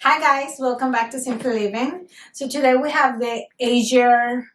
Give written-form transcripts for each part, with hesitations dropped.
Hi guys, welcome back to Simple Living. So today we have the AZURE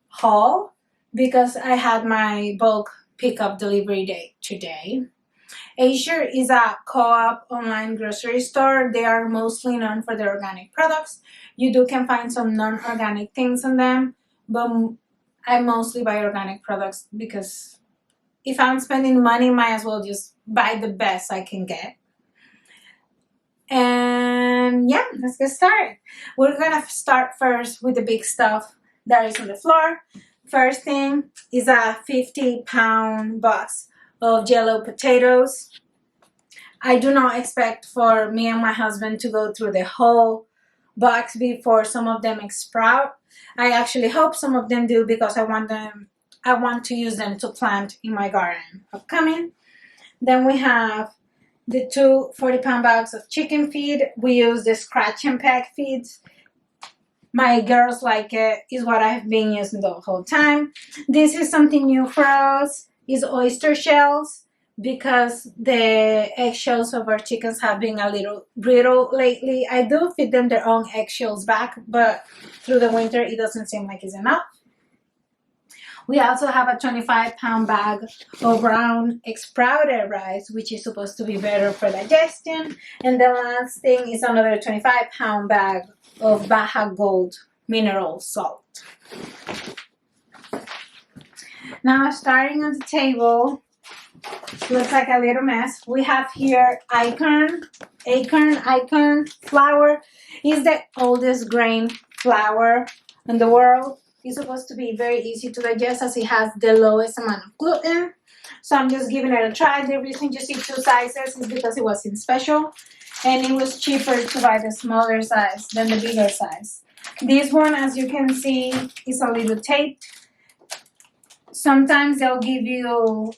haul because I had my bulk pickup delivery day today. AZURE is a co-op online grocery store. They are mostly known for their organic products. You can find some non-organic things on them, but I mostly buy organic products because if I'm spending money, might as well just buy the best I can get. And yeah, let's get started. We're gonna start first with the big stuff that is on the floor. First thing is a 50-pound box of Jello potatoes. I do not expect for me and my husband to go through the whole box before some of them sprout. I actually hope some of them do because I want to use them to plant in my garden upcoming. Then we have the two 40-pound bags of chicken feed. We use the scratch and pack feeds. My girls like it. Is what I've been using the whole time. This is something new for us. Is oyster shells because the eggshells of our chickens have been a little brittle lately. I do feed them their own eggshells back, but through the winter it doesn't seem like it's enough. We also have a 25-pound bag of brown sprouted rice, which is supposed to be better for digestion. And the last thing is another 25-pound bag of Baja Gold mineral salt. Now, starting on the table, looks like a little mess. We have here acorn flour. Is the oldest grain flour in the world. It's supposed to be very easy to digest as it has the lowest amount of gluten. So I'm just giving it a try. The reason you see two sizes is because it was in special and it was cheaper to buy the smaller size than the bigger size. This one, as you can see, is a little taped. Sometimes they'll give you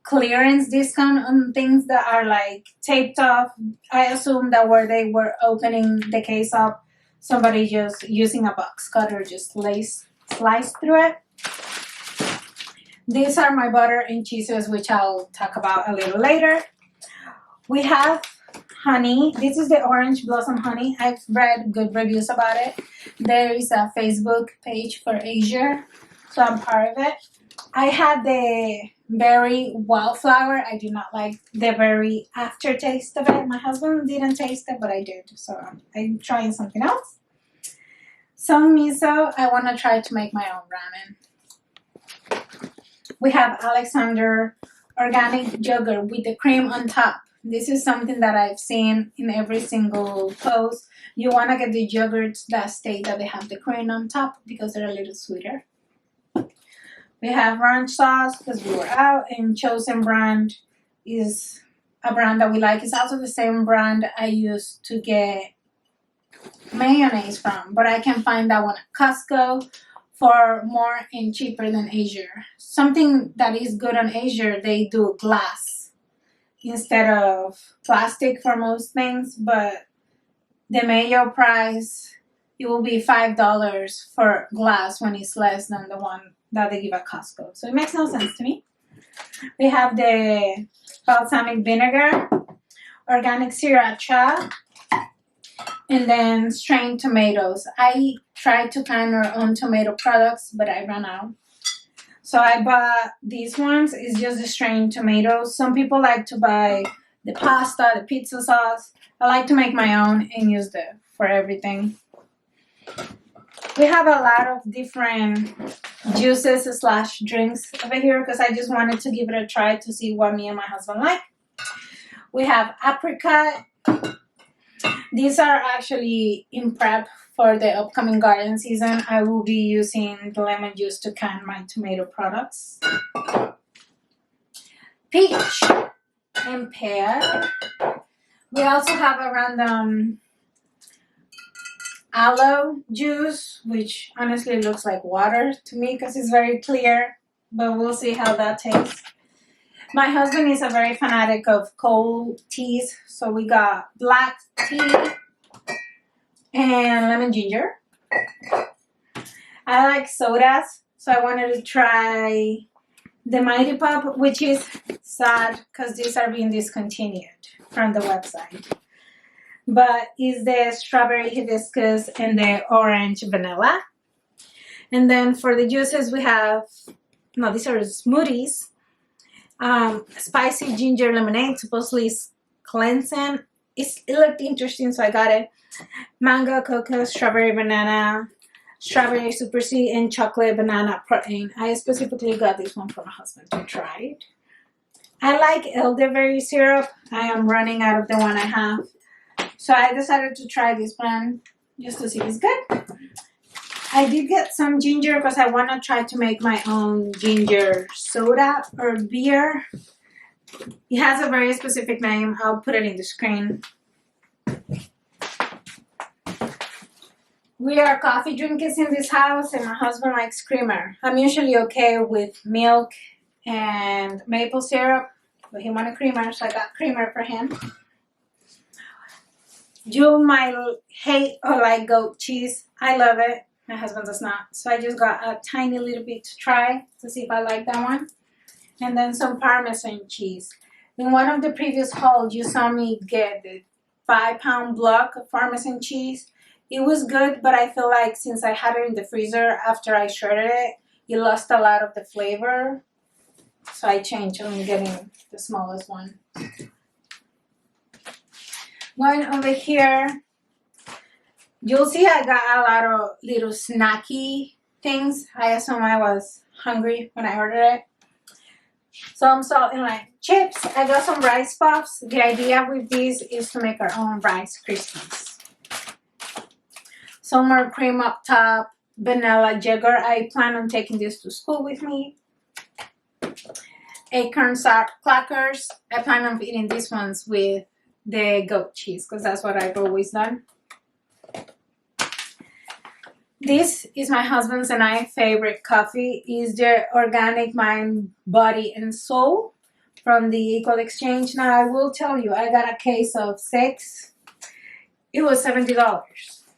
clearance discount on things that are like taped off. I assume that where they were opening the case up, somebody just using a box cutter just slice through it. These are my butter and cheeses, which I'll talk about a little later. We have honey. This is the orange blossom honey. I've read good reviews about it. There is a Facebook page for AZURE, so I'm part of it. I had the berry wildflower. I do not like the berry aftertaste of it. My husband didn't taste it, but I did, so I'm trying something else. Some miso. I want to try to make my own ramen. We have Alexander organic yogurt with the cream on top. This is something that I've seen in every single post. You want to get the yogurts that state that they have the cream on top because they're a little sweeter. We have ranch sauce because we were out, and Chosen brand is a brand that we like. It's also the same brand I used to get mayonnaise from, but I can find that one at Costco for more and cheaper than AZURE. Something that is good on AZURE, they do glass instead of plastic for most things, but the mayo price, it will be $5 for glass when it's less than the one that they give at Costco. So it makes no sense to me. We have the balsamic vinegar, organic sriracha, and then strained tomatoes. I tried to find our own tomato products, but I ran out. So I bought these ones. It's just the strained tomatoes. Some people like to buy the pasta, the pizza sauce. I like to make my own and use it for everything. We have a lot of different juices / drinks over here because I just wanted to give it a try to see what me and my husband like. We have apricot. These are actually in prep for the upcoming garden season. I will be using the lemon juice to can my tomato products. Peach and pear. We also have a random aloe juice, which honestly looks like water to me because it's very clear, but we'll see how that tastes. My husband is a very fanatic of cold teas, so we got black tea and lemon ginger. I like sodas, so I wanted to try the Mighty Pop, which is sad because these are being discontinued from the website. but it's the strawberry hibiscus and the orange vanilla. And then for the juices we have, no, these are smoothies. Spicy ginger lemonade, supposedly it's cleansing. It looked interesting, so I got it. Mango, cocoa, strawberry, banana, strawberry super sweet, and chocolate banana protein. I specifically got this one for my husband to try it. I like elderberry syrup. I am running out of the one I have, so I decided to try this brand just to see if it's good. I did get some ginger because I want to try to make my own ginger soda or beer. It has a very specific name. I'll put it in the screen. We are coffee drinkers in this house, and my husband likes creamer. I'm usually okay with milk and maple syrup, but he wanted creamer, so I got creamer for him. You might hate or like goat cheese. I love it. My husband does not. So I just got a tiny little bit to try to see if I like that one. And then some Parmesan cheese. In one of the previous hauls, you saw me get the 5-pound block of Parmesan cheese. It was good, but I feel like since I had it in the freezer after I shredded it, it lost a lot of the flavor. So I changed. I'm getting the smallest one. Going over here, you'll see I got a lot of little snacky things. I assume I was hungry when I ordered it. So I'm salting like chips. I got some rice puffs. The idea with these is to make our own Rice Krispies. Some more cream up top, vanilla jagger. I plan on taking this to school with me. Acorn crackers. I plan on eating these ones with the goat cheese because that's what I've always done. This is my husband's and I favorite coffee. Is the Organic Mind, Body and Soul from the Equal Exchange. Now I will tell you, I got a case of 6. It was $70.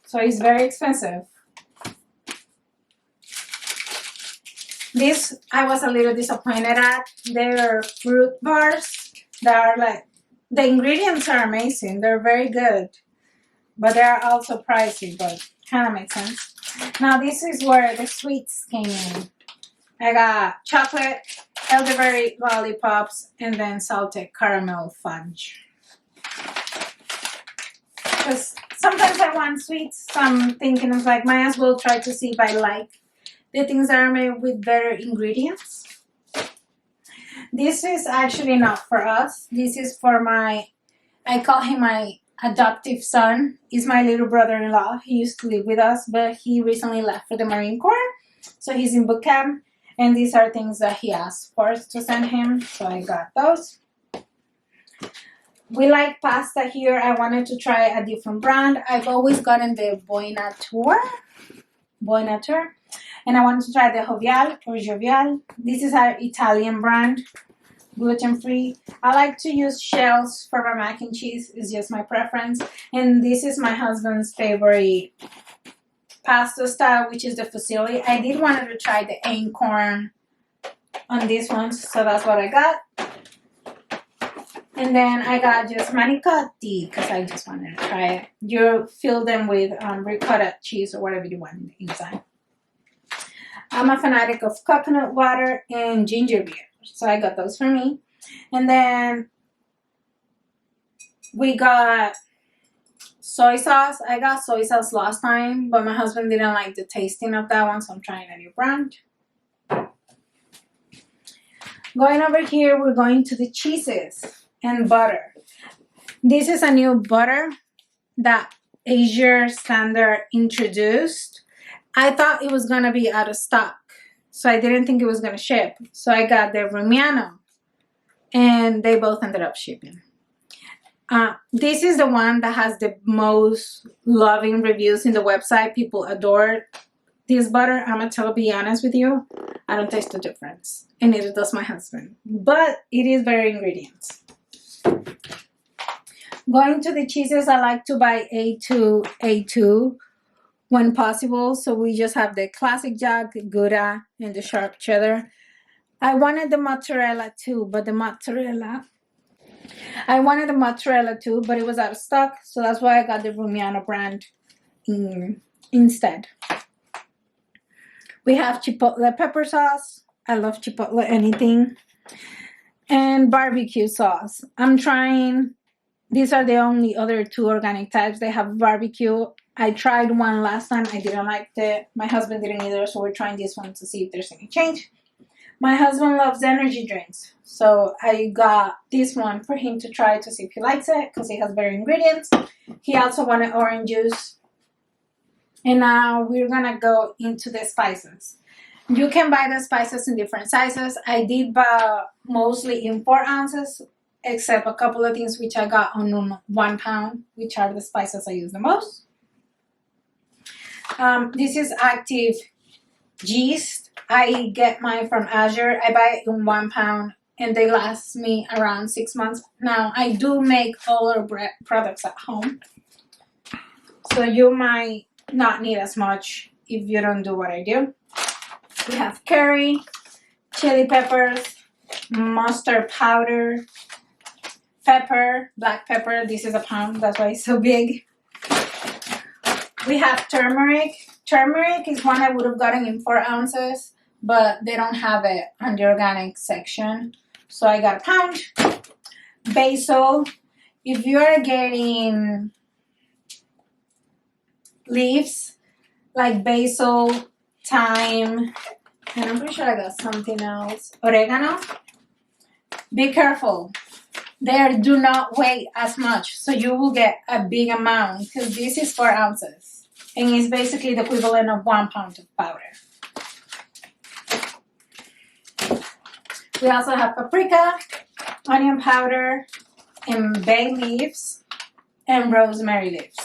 So it's very expensive. This I was a little disappointed at. They're fruit bars that are like, the ingredients are amazing. They're very good. But they're also pricey, but kind of makes sense. Now this is where the sweets came in. I got chocolate, elderberry lollipops, and then salted caramel fudge. Because sometimes I want sweets, so I'm thinking of like, might as well try to see if I like the things that are made with better ingredients. This is actually not for us. This is for I call him my adoptive son. He's my little brother-in-law. He used to live with us, but he recently left for the Marine Corps. So he's in boot camp. And these are things that he asked for us to send him. So I got those. We like pasta here. I wanted to try a different brand. I've always gotten the Boinature. And I wanted to try the Jovial. This is our Italian brand. Gluten-free. I like to use shells for my mac and cheese. It's just my preference. And this is my husband's favorite pasta style, which is the fusilli. I did want to try the acorn on this one, so that's what I got. And then I got just manicotti because I just wanted to try it. You fill them with ricotta cheese or whatever you want inside. I'm a fanatic of coconut water and ginger beer. So I got those for me. And then we got soy sauce. I got soy sauce last time, but my husband didn't like the tasting of that one, so I'm trying a new brand. Going over here, we're going to the cheeses and butter. This is a new butter that AZURE Standard introduced. I thought it was going to be out of stock. So I didn't think it was going to ship. So I got the Romano. And they both ended up shipping. This is the one that has the most loving reviews in the website. People adore this butter. I'm going to be honest with you. I don't taste the difference. And neither does my husband. But it is better ingredients. Going to the cheeses, I like to buy A2 when possible. So we just have the classic Jack, Gouda, and the sharp cheddar. I wanted the mozzarella too, but the mozzarella I wanted a mozzarella too, but it was out of stock, so that's why I got the Rumiano brand instead. We have chipotle pepper sauce. I love chipotle anything. And barbecue sauce. I'm trying, these are the only other two organic types. They have barbecue. I tried one last time. I didn't like it. My husband didn't either, so we're trying this one to see if there's any change. My husband loves energy drinks, so I got this one for him to try to see if he likes it because it has better ingredients. He also wanted orange juice. And now we're gonna go into the spices. You can buy the spices in different sizes. I did buy mostly in 4 ounces, except a couple of things which I got on 1 pound, which are the spices I use the most. This is active yeast. I get mine from AZURE. I buy it in 1 pound and they last me around 6 months. Now, I do make all our bread products at home, so you might not need as much if you don't do what I do. We have curry, chili peppers, mustard powder, pepper, black pepper. This is a pound, that's why it's so big. We have turmeric. Turmeric is one I would have gotten in 4 ounces, but they don't have it on the organic section, so I got a pound. Basil. If you are getting leaves like basil, thyme, and I'm pretty sure I got something else, oregano, be careful. They do not weigh as much, so you will get a big amount because this is 4 ounces and it's basically the equivalent of 1 pound of powder. We also have paprika, onion powder, and bay leaves, and rosemary leaves.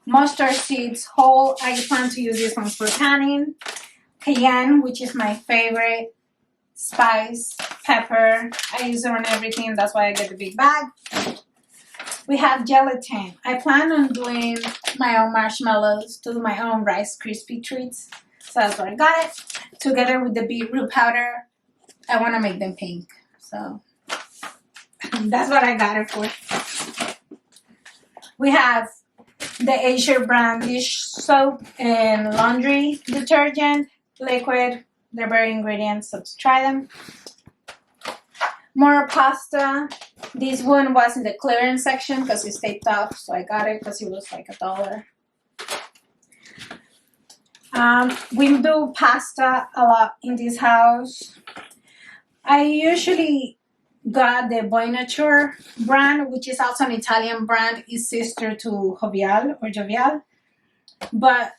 Mustard seeds whole. I plan to use this one for canning. Cayenne, which is my favorite spice. Pepper. I use it on everything. That's why I get the big bag. We have gelatin. I plan on doing my own marshmallows, do my own Rice Krispie treats. So that's where I got it. Together with the beetroot powder. I want to make them pink. So that's what I got it for. We have the AZURE brand dish soap and laundry detergent, liquid. They're better ingredients, so let's try them. More pasta. This one was in the clearance section because it's taped off, so I got it because it was like $1. We do pasta a lot in this house. I usually got the Buonature brand, which is also an Italian brand. It's sister to Jovial, but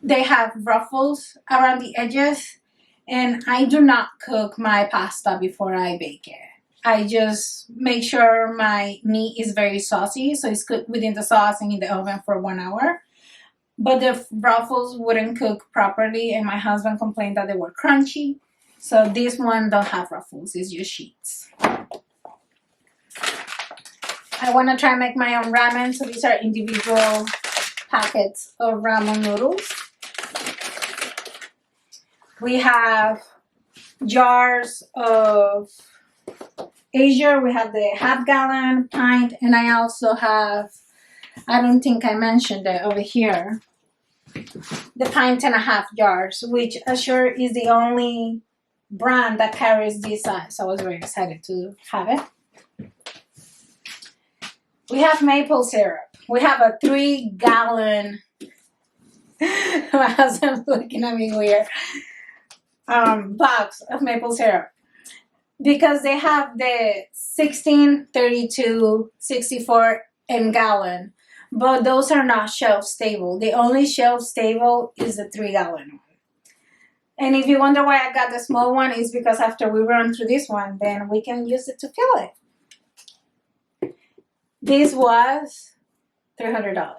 they have ruffles around the edges, and I do not cook my pasta before I bake it. I just make sure my meat is very saucy, so it's cooked within the sauce and in the oven for 1 hour. But the ruffles wouldn't cook properly, and my husband complained that they were crunchy. So this one don't have ruffles, it's just sheets. I want to try and make my own ramen, so these are individual packets of ramen noodles. We have jars of AZURE. We have the half-gallon, pint, and I also have, I don't think I mentioned it over here, the pint-and-a-half jars, which AZURE is the only brand that carries this size. So I was very excited to have it. We have maple syrup. We have a 3-gallon, my husband's looking at me weird, box of maple syrup. Because they have the 16, 32, 64, and gallon. But those are not shelf stable. The only shelf stable is the 3-gallon one. And if you wonder why I got the small one, it's because after we run through this one, then we can use it to fill it. This was $300.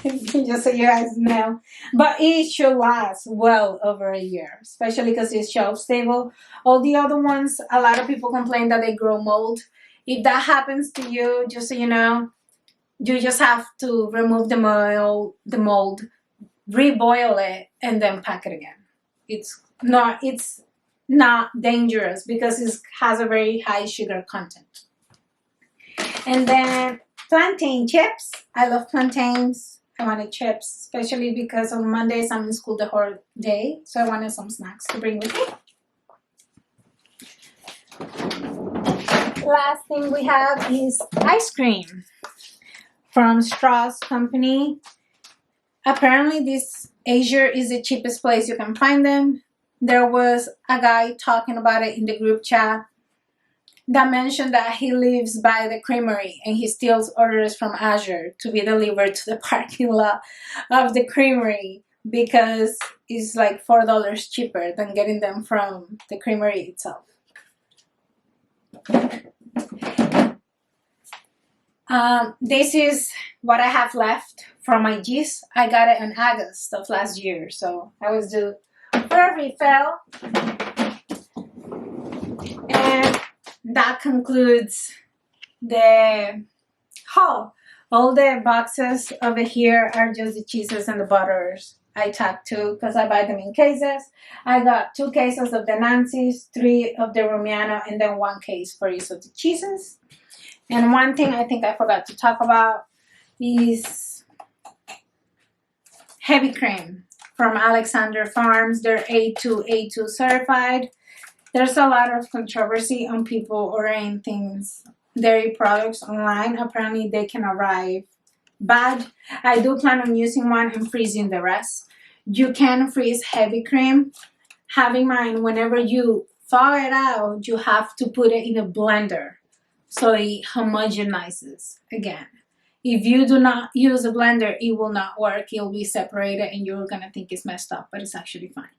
Just so you guys know. But it should last well over a year, especially because it's shelf stable. All the other ones, a lot of people complain that they grow mold. If that happens to you, just so you know, you just have to remove the mold, reboil it, and then pack it again. It's no, it's not dangerous because it has a very high sugar content. And then plantain chips. I love plantains. I wanted chips, especially because on Mondays I'm in school the whole day, so I wanted some snacks to bring with me. Last thing we have is ice cream from Strauss Company. Apparently this AZURE is the cheapest place you can find them. There was a guy talking about it in the group chat that mentioned that he lives by the creamery and he still orders from AZURE to be delivered to the parking lot of the creamery because it's like $4 cheaper than getting them from the creamery itself. This is what I have left from my gist. I got it in August of last year, so I was due for a refill. And that concludes the haul. All the boxes over here are just the cheeses and the butters I tagged to because I buy them in cases. I got 2 cases of the Nancy's, 3 of the Romiano, and then 1 case for each of the cheeses. And one thing I think I forgot to talk about is heavy cream from Alexander Farms. They're A2 certified. There's a lot of controversy on people ordering things, dairy products online. Apparently they can arrive bad. I do plan on using one and freezing the rest. You can freeze heavy cream. Have in mind, whenever you thaw it out, you have to put it in a blender so it homogenizes again. If you do not use a blender, it will not work. It will be separated and you're gonna think it's messed up, but it's actually fine.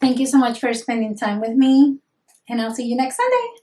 Thank you so much for spending time with me, and I'll see you next Sunday.